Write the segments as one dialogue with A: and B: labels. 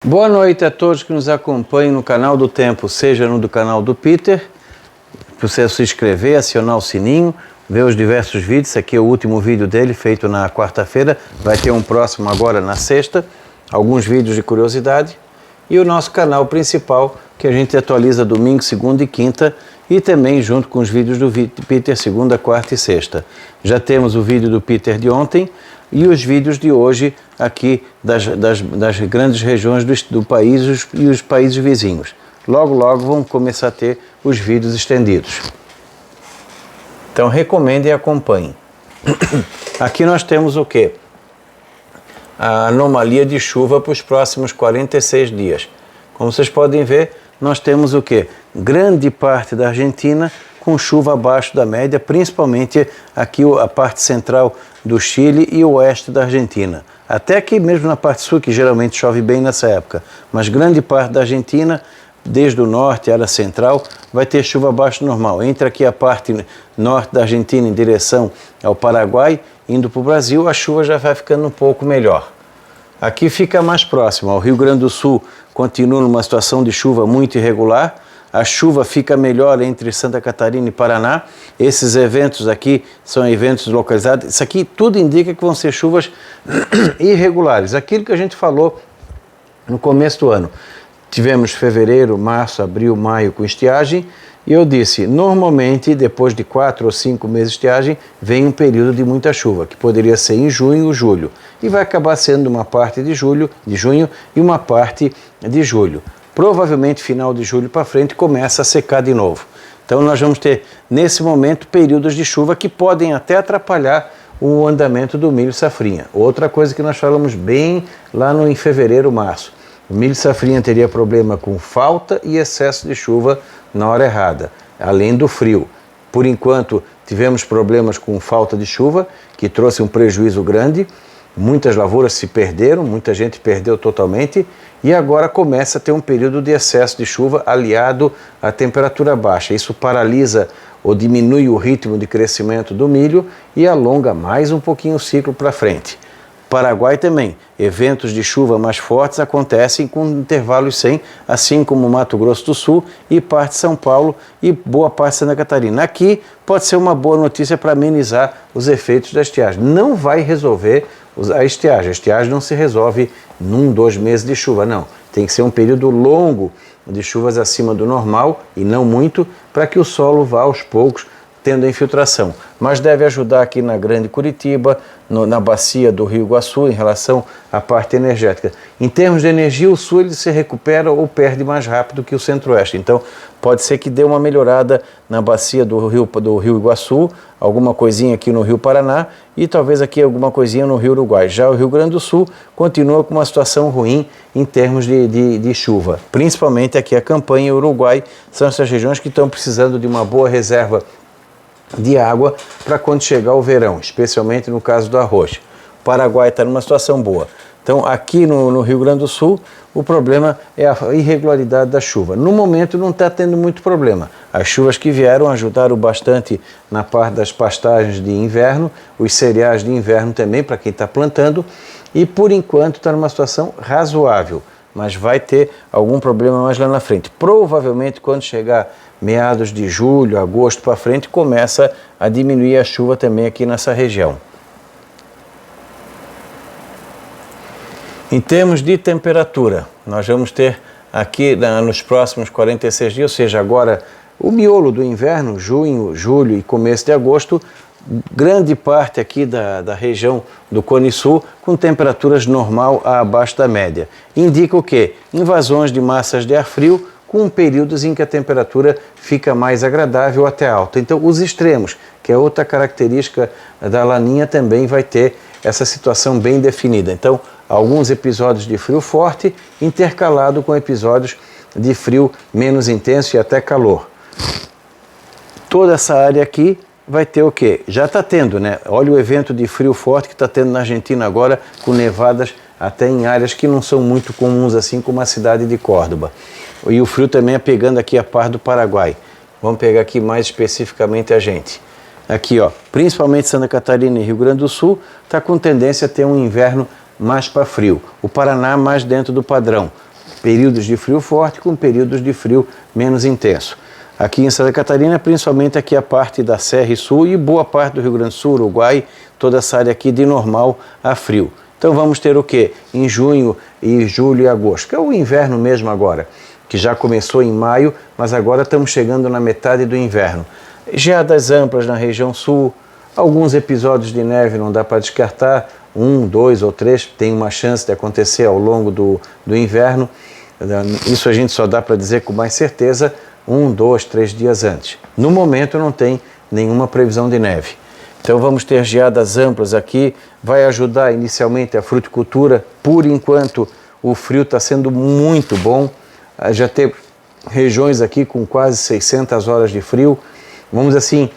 A: Boa noite a todos que nos acompanham no canal do Tempo, seja no do canal do Peter, para você se inscrever, acionar o sininho, ver os diversos vídeos. Esse aqui é o último vídeo dele, feito na quarta-feira, vai ter um próximo agora na sexta, alguns vídeos de curiosidade, e o nosso canal principal, que a gente atualiza domingo, segunda e quinta, e também junto com os vídeos do Peter, segunda, quarta e sexta. Já temos o vídeo do Peter de ontem, e os vídeos de hoje aqui das grandes regiões do país e os países vizinhos. Logo, logo vão começar a ter os vídeos estendidos. Então recomendem e acompanhem. Aqui nós temos o quê? A anomalia de chuva para os próximos 46 dias. Como vocês podem ver, nós temos o quê? Grande parte da Argentina com chuva abaixo da média, principalmente aqui a parte central do Chile e o oeste da Argentina. Até aqui mesmo na parte sul, que geralmente chove bem nessa época. Mas grande parte da Argentina, desde o norte, área central, vai ter chuva abaixo do normal. Entre aqui a parte norte da Argentina em direção ao Paraguai, indo para o Brasil, a chuva já vai ficando um pouco melhor. Aqui fica mais próximo, ao Rio Grande do Sul continua numa situação de chuva muito irregular. A chuva fica melhor entre Santa Catarina e Paraná. Esses eventos aqui são eventos localizados. Isso aqui tudo indica que vão ser chuvas irregulares. Aquilo que a gente falou no começo do ano. Tivemos fevereiro, março, abril, maio com estiagem. E eu disse, normalmente, depois de 4 ou 5 meses de estiagem, vem um período de muita chuva, que poderia ser em junho ou julho. E vai acabar sendo uma parte de junho e uma parte de julho. Provavelmente final de julho para frente começa a secar de novo. Então nós vamos ter nesse momento períodos de chuva que podem até atrapalhar o andamento do milho safrinha. Outra coisa que nós falamos bem lá em fevereiro, março. O milho safrinha teria problema com falta e excesso de chuva na hora errada, além do frio. Por enquanto tivemos problemas com falta de chuva, que trouxe um prejuízo grande. Muitas lavouras se perderam, muita gente perdeu totalmente e agora começa a ter um período de excesso de chuva aliado à temperatura baixa. Isso paralisa ou diminui o ritmo de crescimento do milho e alonga mais um pouquinho o ciclo para frente. Paraguai também, eventos de chuva mais fortes acontecem com intervalos sem, assim como Mato Grosso do Sul e parte de São Paulo e boa parte de Santa Catarina. Aqui pode ser uma boa notícia para amenizar os efeitos da estiagem. Não vai resolver a estiagem não se resolve num, 2 meses de chuva, não. Tem que ser um período longo de chuvas acima do normal e não muito, para que o solo vá aos poucos tendo a infiltração. Mas deve ajudar aqui na Grande Curitiba, na bacia do Rio Iguaçu, em relação à parte energética. Em termos de energia, o sul ele se recupera ou perde mais rápido que o centro-oeste. Então, pode ser que dê uma melhorada na bacia do Rio Iguaçu, alguma coisinha aqui no Rio Paraná e talvez aqui alguma coisinha no Rio Uruguai. Já o Rio Grande do Sul continua com uma situação ruim em termos de chuva. Principalmente aqui a Campanha e o Uruguai são essas regiões que estão precisando de uma boa reserva de água para quando chegar o verão, especialmente no caso do arroz. O Paraguai está numa situação boa. Então aqui no Rio Grande do Sul o problema é a irregularidade da chuva. No momento não está tendo muito problema. As chuvas que vieram ajudaram bastante na parte das pastagens de inverno, os cereais de inverno também para quem está plantando e por enquanto está numa situação razoável, mas vai ter algum problema mais lá na frente. Provavelmente quando chegar meados de julho, agosto para frente, começa a diminuir a chuva também aqui nessa região. Em termos de temperatura, nós vamos ter aqui nos próximos 46 dias, ou seja, agora o miolo do inverno, junho, julho e começo de agosto, grande parte aqui da região do Cone Sul com temperaturas normal a abaixo da média. Indica o quê? Invasões de massas de ar frio, com períodos em que a temperatura fica mais agradável até alta. Então, os extremos, que é outra característica da laninha, também vai ter essa situação bem definida. Então, alguns episódios de frio forte intercalado com episódios de frio menos intenso e até calor. Toda essa área aqui vai ter o quê? Já está tendo, né? Olha o evento de frio forte que está tendo na Argentina agora, com nevadas até em áreas que não são muito comuns, assim como a cidade de Córdoba. E o frio também é pegando aqui a parte do Paraguai. Vamos pegar aqui mais especificamente a gente. Aqui, ó, principalmente Santa Catarina e Rio Grande do Sul, está com tendência a ter um inverno mais para frio. O Paraná mais dentro do padrão. períodos de frio forte com períodos de frio menos intenso. Aqui em Santa Catarina, principalmente aqui a parte da Serra e Sul e boa parte do Rio Grande do Sul, Uruguai, toda essa área aqui de normal a frio. Então vamos ter o quê? Em junho e julho e agosto, que é o inverno mesmo agora, que já começou em maio, mas agora estamos chegando na metade do inverno. Geadas amplas na região sul, alguns episódios de neve não dá para descartar, 1, 2 ou 3, tem uma chance de acontecer ao longo do inverno. Isso a gente só dá para dizer com mais certeza 1, 2, 3 dias antes. No momento não tem nenhuma previsão de neve. Então vamos ter geadas amplas aqui, vai ajudar inicialmente a fruticultura. Por enquanto o frio está sendo muito bom, já teve regiões aqui com quase 600 horas de frio. Vamos assim,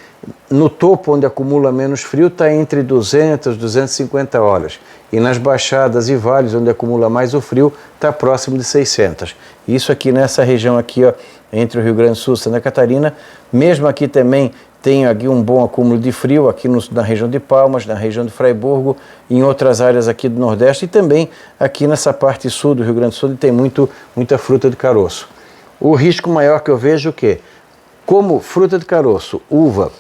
A: no topo onde acumula menos frio está entre 200 e 250 horas. E nas baixadas e vales onde acumula mais o frio está próximo de 600. Isso aqui nessa região aqui, ó, entre o Rio Grande do Sul e Santa Catarina. Mesmo aqui também tem aqui um bom acúmulo de frio, aqui na região de Palmas, na região de Fraiburgo, em outras áreas aqui do Nordeste e também aqui nessa parte sul do Rio Grande do Sul, onde tem muita fruta de caroço. O risco maior que eu vejo é o quê? Como fruta de caroço, uva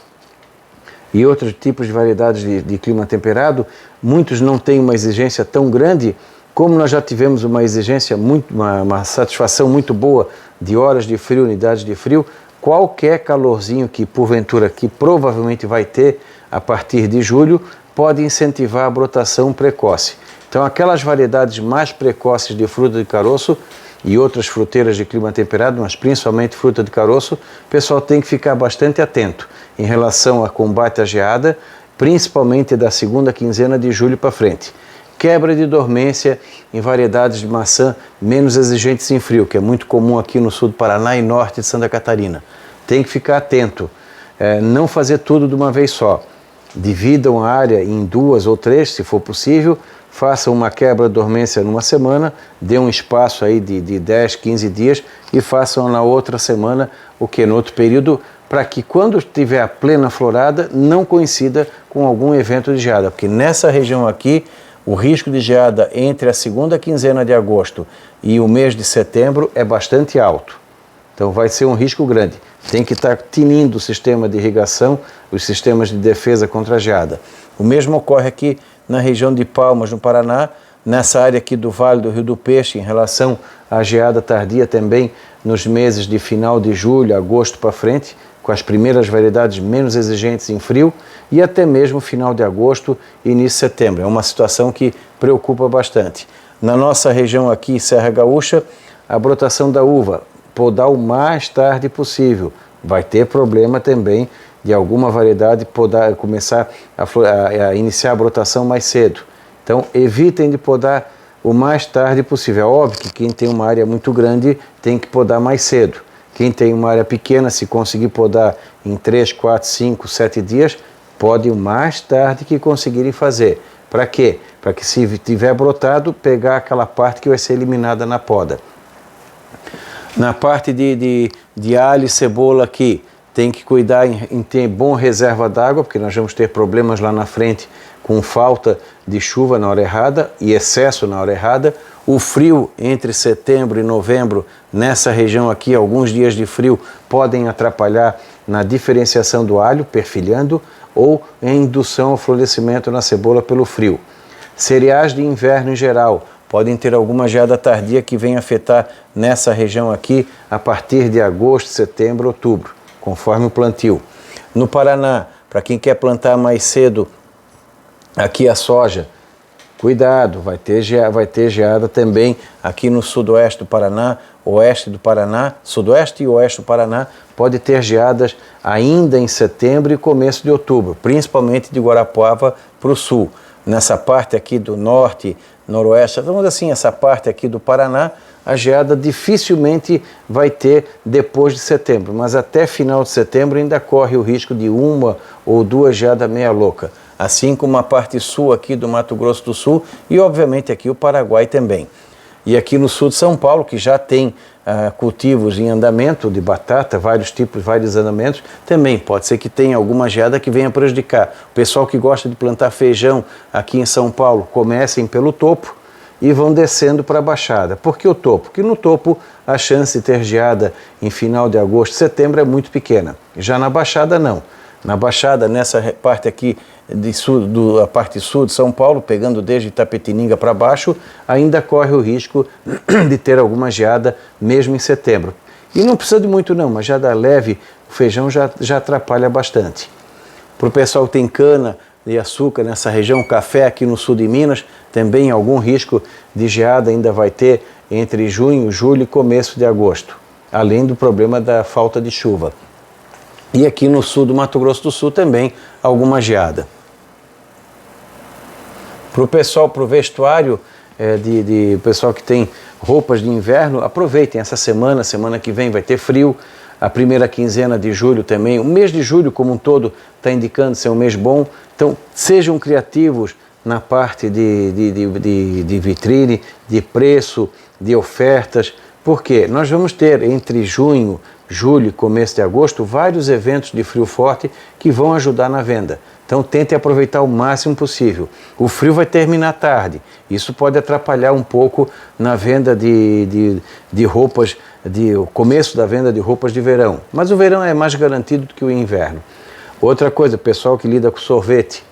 A: e outros tipos de variedades de clima temperado, muitos não têm uma exigência tão grande, como nós já tivemos uma exigência, uma satisfação muito boa de horas de frio, unidades de frio. Qualquer calorzinho que porventura, que provavelmente vai ter a partir de julho, pode incentivar a brotação precoce. Então aquelas variedades mais precoces de fruta de caroço e outras fruteiras de clima temperado, mas principalmente fruta de caroço, o pessoal tem que ficar bastante atento em relação a combate à geada, principalmente da segunda quinzena de julho para frente. Quebra de dormência em variedades de maçã menos exigentes em frio, que é muito comum aqui no sul do Paraná e norte de Santa Catarina. Tem que ficar atento, não fazer tudo de uma vez só. Dividam a área em 2 ou 3, se for possível, façam uma quebra de dormência numa semana, dê um espaço aí de 10, 15 dias e façam na outra semana, no outro período, para que quando tiver a plena florada não coincida com algum evento de geada, porque nessa região aqui o risco de geada entre a segunda quinzena de agosto e o mês de setembro é bastante alto. Então vai ser um risco grande. Tem que estar tinindo o sistema de irrigação, os sistemas de defesa contra a geada. O mesmo ocorre aqui na região de Palmas, no Paraná, nessa área aqui do Vale do Rio do Peixe, em relação à geada tardia também nos meses de final de julho, agosto para frente, com as primeiras variedades menos exigentes em frio, e até mesmo final de agosto e início de setembro. É uma situação que preocupa bastante. Na nossa região aqui, Serra Gaúcha, a brotação da uva, podar o mais tarde possível. Vai ter problema também de alguma variedade começar a iniciar a brotação mais cedo. Então, evitem de podar o mais tarde possível. É óbvio que quem tem uma área muito grande tem que podar mais cedo. Quem tem uma área pequena, se conseguir podar em 3, 4, 5, 7 dias, pode o mais tarde que conseguirem fazer. Para quê? Para que se tiver brotado, pegar aquela parte que vai ser eliminada na poda. Na parte de alho e cebola aqui, tem que cuidar em ter bom reserva d'água, porque nós vamos ter problemas lá na frente com falta de chuva na hora errada e excesso na hora errada. O frio entre setembro e novembro, nessa região aqui, alguns dias de frio podem atrapalhar na diferenciação do alho, perfilhando, ou em indução ao florescimento na cebola pelo frio. Cereais de inverno em geral podem ter alguma geada tardia que venha afetar nessa região aqui a partir de agosto, setembro, outubro, conforme o plantio. No Paraná, para quem quer plantar mais cedo aqui a soja, cuidado, vai ter geada também aqui no sudoeste do Paraná, oeste do Paraná, sudoeste e oeste do Paraná, pode ter geadas ainda em setembro e começo de outubro, principalmente de Guarapuava para o sul. Nessa parte aqui do norte, noroeste, vamos assim, essa parte aqui do Paraná, a geada dificilmente vai ter depois de setembro, mas até final de setembro ainda corre o risco de 1 ou 2 geadas meia louca, assim como a parte sul aqui do Mato Grosso do Sul e obviamente aqui o Paraguai também. E aqui no sul de São Paulo, que já tem cultivos em andamento de batata, vários tipos, vários andamentos, também pode ser que tenha alguma geada que venha prejudicar. O pessoal que gosta de plantar feijão aqui em São Paulo, comecem pelo topo e vão descendo para a Baixada. Por que o topo? Porque no topo a chance de ter geada em final de agosto, setembro é muito pequena. Já na Baixada não. Na Baixada, nessa parte aqui, a parte sul de São Paulo, pegando desde Itapetininga para baixo, ainda corre o risco de ter alguma geada mesmo em setembro. E não precisa de muito não, mas geada leve, o feijão já atrapalha bastante. Para o pessoal que tem cana e açúcar nessa região, café aqui no sul de Minas, também algum risco de geada ainda vai ter entre junho, julho e começo de agosto, além do problema da falta de chuva. E aqui no sul do Mato Grosso do Sul também alguma geada. Para o pessoal, para o vestuário, pessoal que tem roupas de inverno, aproveitem essa semana que vem vai ter frio, a primeira quinzena de julho também, o mês de julho como um todo está indicando ser um mês bom, então sejam criativos na parte de vitrine, de preço, de ofertas, porque nós vamos ter entre junho, julho e começo de agosto vários eventos de frio forte que vão ajudar na venda. Então tente aproveitar o máximo possível. O frio vai terminar tarde, isso pode atrapalhar um pouco na venda de roupas, o começo da venda de roupas de verão. Mas o verão é mais garantido do que o inverno. Outra coisa, pessoal que lida com sorvete,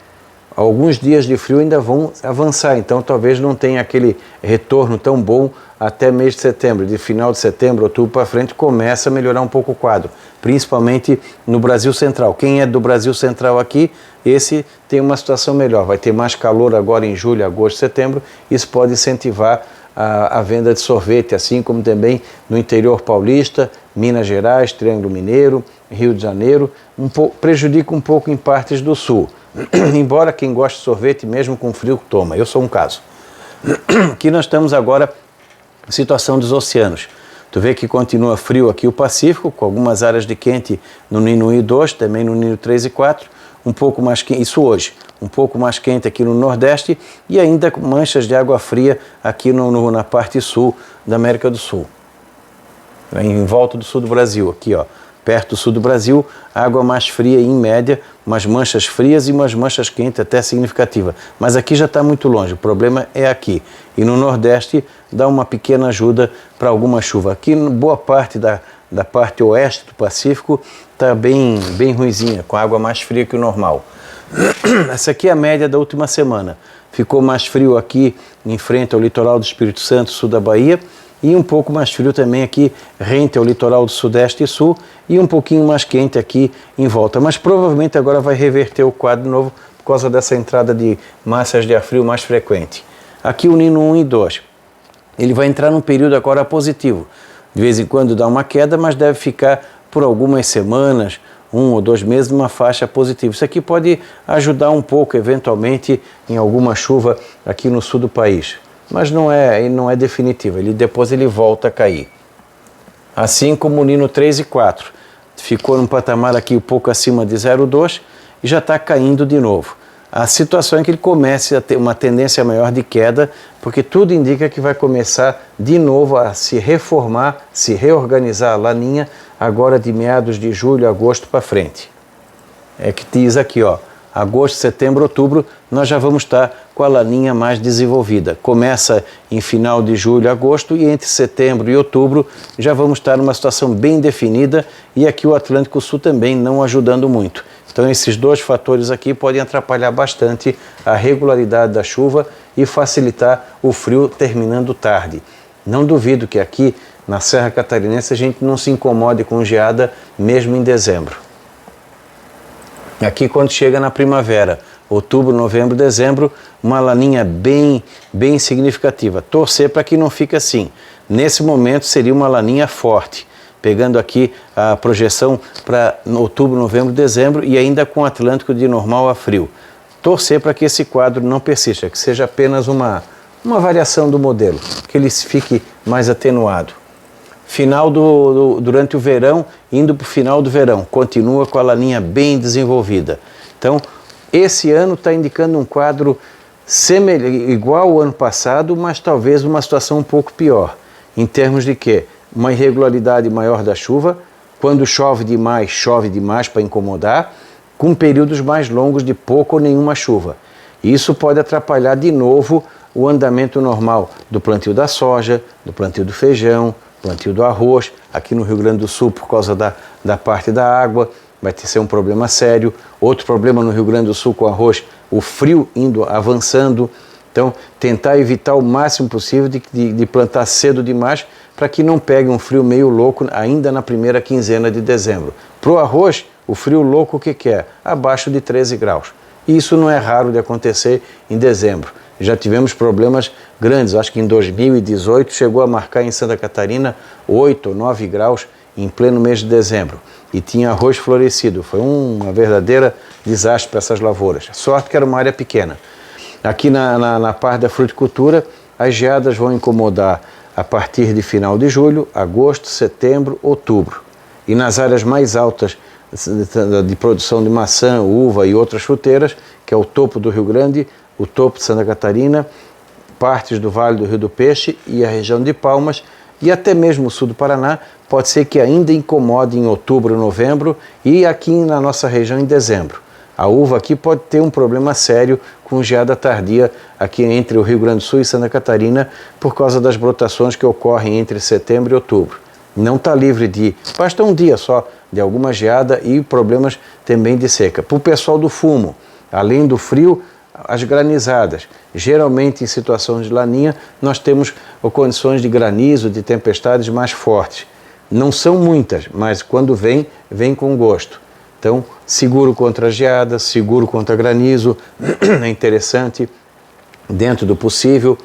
A: alguns dias de frio ainda vão avançar, então talvez não tenha aquele retorno tão bom até mês de setembro. De final de setembro, outubro para frente, começa a melhorar um pouco o quadro, principalmente no Brasil Central. Quem é do Brasil Central aqui, esse tem uma situação melhor, vai ter mais calor agora em julho, agosto, setembro, isso pode incentivar a venda de sorvete, assim como também no interior paulista, Minas Gerais, Triângulo Mineiro, Rio de Janeiro, prejudica um pouco em partes do sul. Embora quem gosta de sorvete, mesmo com frio, toma. Eu sou um caso. Aqui nós estamos agora na situação dos oceanos. Tu vê que continua frio aqui o Pacífico, com algumas áreas de quente no Nino 1 e 2, também no Nino 3 e 4, um pouco mais quente, isso hoje, um pouco mais quente aqui no Nordeste e ainda com manchas de água fria aqui na parte sul da América do Sul. Em volta do sul do Brasil, aqui ó. Perto do sul do Brasil, água mais fria em média, umas manchas frias e umas manchas quentes até significativa. Mas aqui já está muito longe, o problema é aqui. E no Nordeste dá uma pequena ajuda para alguma chuva. Aqui, boa parte da parte oeste do Pacífico está bem ruinzinha, com água mais fria que o normal. Essa aqui é a média da última semana. Ficou mais frio aqui em frente ao litoral do Espírito Santo, sul da Bahia, e um pouco mais frio também aqui rente ao litoral do Sudeste e Sul e um pouquinho mais quente aqui em volta. Mas provavelmente agora vai reverter o quadro de novo por causa dessa entrada de massas de ar frio mais frequente. Aqui o Nino 1 e 2. Ele vai entrar num período agora positivo. De vez em quando dá uma queda, mas deve ficar por algumas semanas, 1 ou 2 meses, numa faixa positiva. Isso aqui pode ajudar um pouco, eventualmente, em alguma chuva aqui no sul do país. Mas não é definitivo, depois ele volta a cair. Assim como o Nino 3 e 4, ficou num patamar aqui um pouco acima de 0,2 e já está caindo de novo. A situação é que ele comece a ter uma tendência maior de queda, porque tudo indica que vai começar de novo a se reformar, se reorganizar a laninha, agora de meados de julho, agosto para frente. É que diz aqui, ó, agosto, setembro, outubro, nós já vamos estar com a laninha mais desenvolvida. Começa em final de julho, agosto, e entre setembro e outubro já vamos estar numa situação bem definida, e aqui o Atlântico Sul também não ajudando muito. Então esses dois fatores aqui podem atrapalhar bastante a regularidade da chuva e facilitar o frio terminando tarde. Não duvido que aqui na Serra Catarinense a gente não se incomode com geada mesmo em dezembro. Aqui quando chega na primavera, outubro, novembro, dezembro, uma laninha bem significativa. Torcer para que não fique assim. Nesse momento seria uma laninha forte, pegando aqui a projeção para outubro, novembro, dezembro e ainda com Atlântico de normal a frio. Torcer para que esse quadro não persista, que seja apenas uma variação do modelo, que ele fique mais atenuado. Durante o verão, indo para o final do verão, continua com a laninha bem desenvolvida. Então, esse ano está indicando um quadro igual ao ano passado, mas talvez uma situação um pouco pior. Em termos de quê? Uma irregularidade maior da chuva, quando chove demais para incomodar, com períodos mais longos de pouca ou nenhuma chuva. Isso pode atrapalhar de novo o andamento normal do plantio da soja, do plantio do feijão, plantio do arroz. Aqui no Rio Grande do Sul, por causa da parte da água, vai ser um problema sério. Outro problema no Rio Grande do Sul com arroz, o frio avançando. Então, tentar evitar o máximo possível de plantar cedo demais para que não pegue um frio meio louco ainda na primeira quinzena de dezembro. Para o arroz, o frio louco o que é? Abaixo de 13 graus. E isso não é raro de acontecer em dezembro. Já tivemos problemas grandes, acho que em 2018 chegou a marcar em Santa Catarina 8 ou 9 graus em pleno mês de dezembro. E tinha arroz florescido. Foi uma verdadeira desastre para essas lavouras. Sorte que era uma área pequena. Aqui na parte da fruticultura, as geadas vão incomodar a partir de final de julho, agosto, setembro, outubro. E nas áreas mais altas de produção de maçã, uva e outras fruteiras, que é o topo do Rio Grande, o topo de Santa Catarina, partes do Vale do Rio do Peixe e a região de Palmas e até mesmo o sul do Paraná, pode ser que ainda incomode em outubro, novembro e aqui na nossa região em dezembro. A uva aqui pode ter um problema sério com geada tardia aqui entre o Rio Grande do Sul e Santa Catarina por causa das brotações que ocorrem entre setembro e outubro. Não está livre basta um dia só de alguma geada e problemas também de seca. Para o pessoal do fumo, além do frio, as granizadas. Geralmente em situações de laninha nós temos condições de granizo, de tempestades mais fortes. Não são muitas, mas quando vem com gosto. Então, seguro contra geada, seguro contra granizo, é interessante, dentro do possível.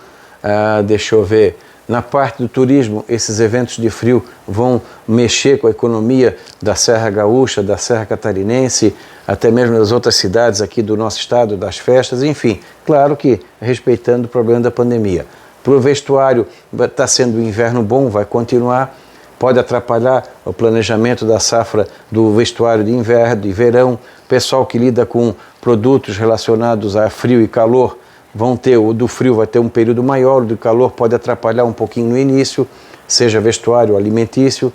A: Deixa eu ver, na parte do turismo, esses eventos de frio vão mexer com a economia da Serra Gaúcha, da Serra Catarinense, até mesmo das outras cidades aqui do nosso estado, das festas, enfim, claro que respeitando o problema da pandemia. Para o vestuário, está sendo um inverno bom, vai continuar. Pode atrapalhar o planejamento da safra do vestuário de inverno, de verão. Pessoal que lida com produtos relacionados a frio e calor, o do frio vai ter um período maior, o do calor pode atrapalhar um pouquinho no início, seja vestuário, alimentício.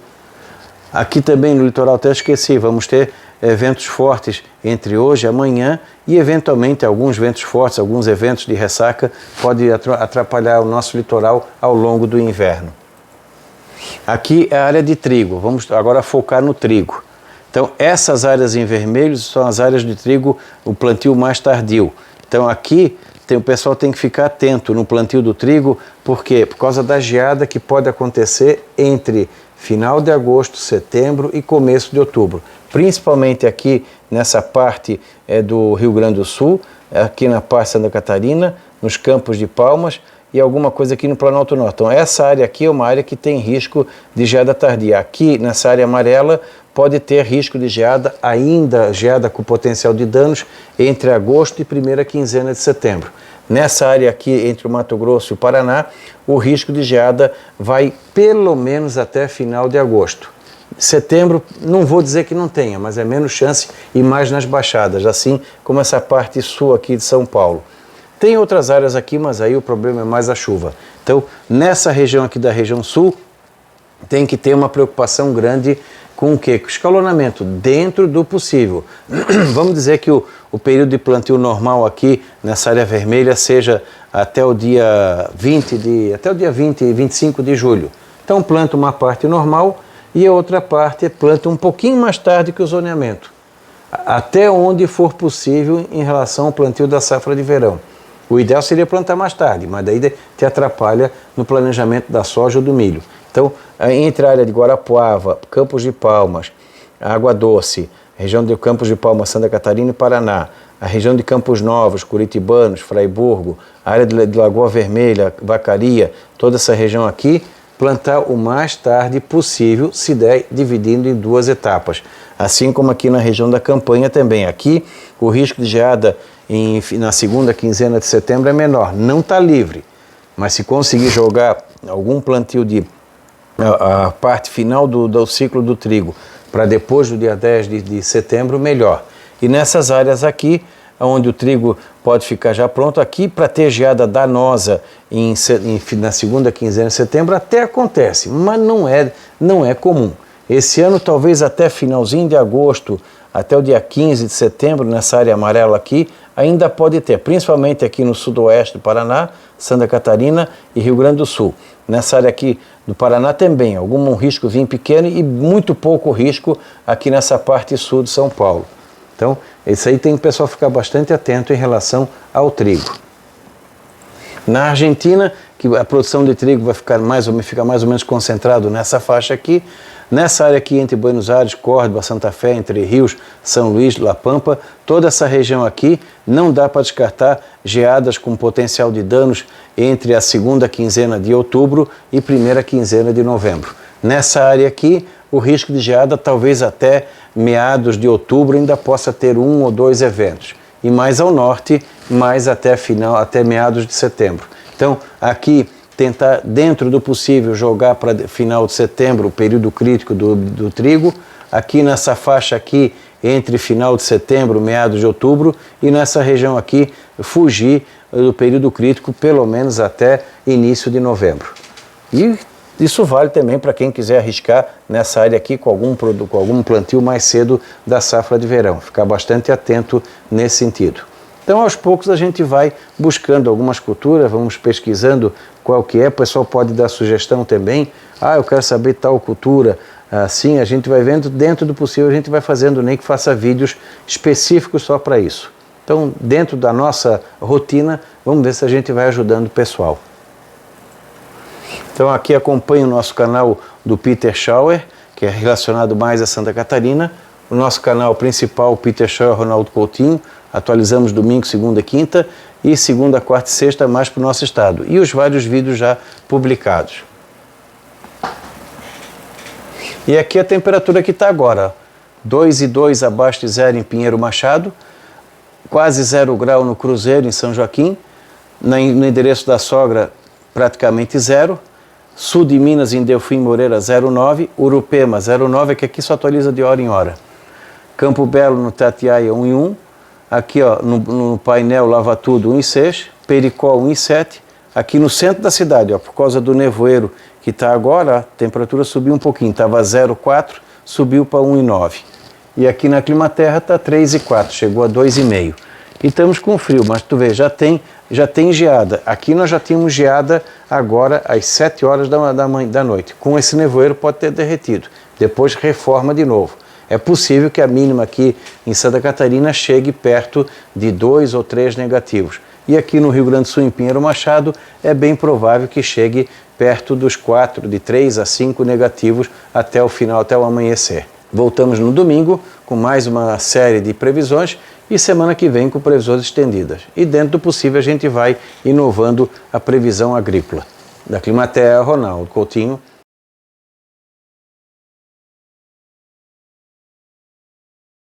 A: Aqui também no litoral, até esqueci, vamos ter eventos fortes entre hoje e amanhã e eventualmente alguns ventos fortes, alguns eventos de ressaca podem atrapalhar o nosso litoral ao longo do inverno. Aqui é a área de trigo, vamos agora focar no trigo. Então essas áreas em vermelho são as áreas de trigo, o plantio mais tardio. Então aqui o pessoal tem que ficar atento no plantio do trigo, por quê? Por causa da geada que pode acontecer entre final de agosto, setembro e começo de outubro. Principalmente aqui nessa parte do Rio Grande do Sul, aqui na parte de Santa Catarina, nos Campos de Palmas, e alguma coisa aqui no Planalto Norte. Então essa área aqui é uma área que tem risco de geada tardia. Aqui nessa área amarela pode ter risco de geada, ainda geada com potencial de danos entre agosto e primeira quinzena de setembro. Nessa área aqui entre o Mato Grosso e o Paraná, o risco de geada vai pelo menos até final de agosto. Setembro, não vou dizer que não tenha, mas é menos chance e mais nas baixadas, assim como essa parte sul aqui de São Paulo. Tem outras áreas aqui, mas aí o problema é mais a chuva. Então, nessa região aqui da região sul, tem que ter uma preocupação grande com o quê? Com o escalonamento, dentro do possível. Vamos dizer que o período de plantio normal aqui, nessa área vermelha, seja até o dia 25 de julho. Então, planta uma parte normal e a outra parte planta um pouquinho mais tarde que o zoneamento. Até onde for possível em relação ao plantio da safra de verão. O ideal seria plantar mais tarde, mas daí te atrapalha no planejamento da soja ou do milho. Então, entre a área de Guarapuava, Campos de Palmas, Água Doce, região de Campos de Palmas, Santa Catarina e Paraná, a região de Campos Novos, Curitibanos, Fraiburgo, a área de Lagoa Vermelha, Vacaria, toda essa região aqui, plantar o mais tarde possível, se der, dividindo em 2 etapas. Assim como aqui na região da Campanha também. Aqui, o risco de geada na segunda quinzena de setembro é menor. Não está livre, mas se conseguir jogar algum plantio a parte final do ciclo do trigo para depois do dia 10 de setembro, melhor. E nessas áreas aqui, onde o trigo pode ficar já pronto, aqui para ter geada danosa na segunda quinzena de setembro até acontece, mas não é comum. Esse ano talvez até finalzinho de agosto, até o dia 15 de setembro, nessa área amarela aqui, ainda pode ter, principalmente aqui no sudoeste do Paraná, Santa Catarina e Rio Grande do Sul. Nessa área aqui do Paraná também, algum riscozinho pequeno e muito pouco risco aqui nessa parte sul de São Paulo. Então, isso aí tem que o pessoal ficar bastante atento em relação ao trigo. Na Argentina, que a produção de trigo vai ficar mais ou menos concentrado nessa faixa aqui, nessa área aqui entre Buenos Aires, Córdoba, Santa Fé, Entre Rios, São Luís, La Pampa, toda essa região aqui, não dá para descartar geadas com potencial de danos entre a segunda quinzena de outubro e primeira quinzena de novembro. Nessa área aqui, o risco de geada talvez até meados de outubro ainda possa ter 1 ou 2 eventos. E mais ao norte, mais até meados de setembro. Então, aqui, tentar, dentro do possível, jogar para final de setembro, o período crítico do trigo. Aqui nessa faixa aqui, entre final de setembro, meados de outubro. E nessa região aqui, fugir do período crítico, pelo menos até início de novembro. E isso vale também para quem quiser arriscar nessa área aqui com algum plantio mais cedo da safra de verão. Ficar bastante atento nesse sentido. Então, aos poucos, a gente vai buscando algumas culturas, vamos pesquisando qual que é. O pessoal pode dar sugestão também. Eu quero saber tal cultura. Assim, a gente vai vendo, dentro do possível, a gente vai fazendo, nem que faça vídeos específicos só para isso. Então, dentro da nossa rotina, vamos ver se a gente vai ajudando o pessoal. Então, aqui acompanha o nosso canal do Peter Schauer, que é relacionado mais a Santa Catarina. O nosso canal principal, Peter Schauer, Ronaldo Coutinho. Atualizamos domingo, segunda e quinta, e segunda, quarta e sexta mais para o nosso estado. E os vários vídeos já publicados. E aqui a temperatura que está agora, 2,2 abaixo de zero em Pinheiro Machado, quase 0 grau no Cruzeiro, em São Joaquim, no endereço da sogra, praticamente 0, sul de Minas, em Delfim Moreira, 0,9, Urupema, 0,9, que aqui só atualiza de hora em hora. Campo Belo, no Tatiaia, 1,1, aqui ó, no painel Lava Tudo, 1,6, Pericó, 1,7, aqui no centro da cidade, ó, por causa do nevoeiro que está agora, a temperatura subiu um pouquinho, estava 0,4, subiu para 1,9. E aqui na Climaterra está 3,4, chegou a 2,5. E estamos com frio, mas tu vê, já tem geada. Aqui nós já tínhamos geada agora às 7 horas da noite. Com esse nevoeiro pode ter derretido. Depois reforma de novo. É possível que a mínima aqui em Santa Catarina chegue perto de 2 ou 3 negativos. E aqui no Rio Grande do Sul, em Pinheiro Machado, é bem provável que chegue perto dos 4, de 3 a 5 negativos até o final, até o amanhecer. Voltamos no domingo com mais uma série de previsões e semana que vem com previsões estendidas. E dentro do possível a gente vai inovando a previsão agrícola. Da Climaterra, Ronaldo Coutinho.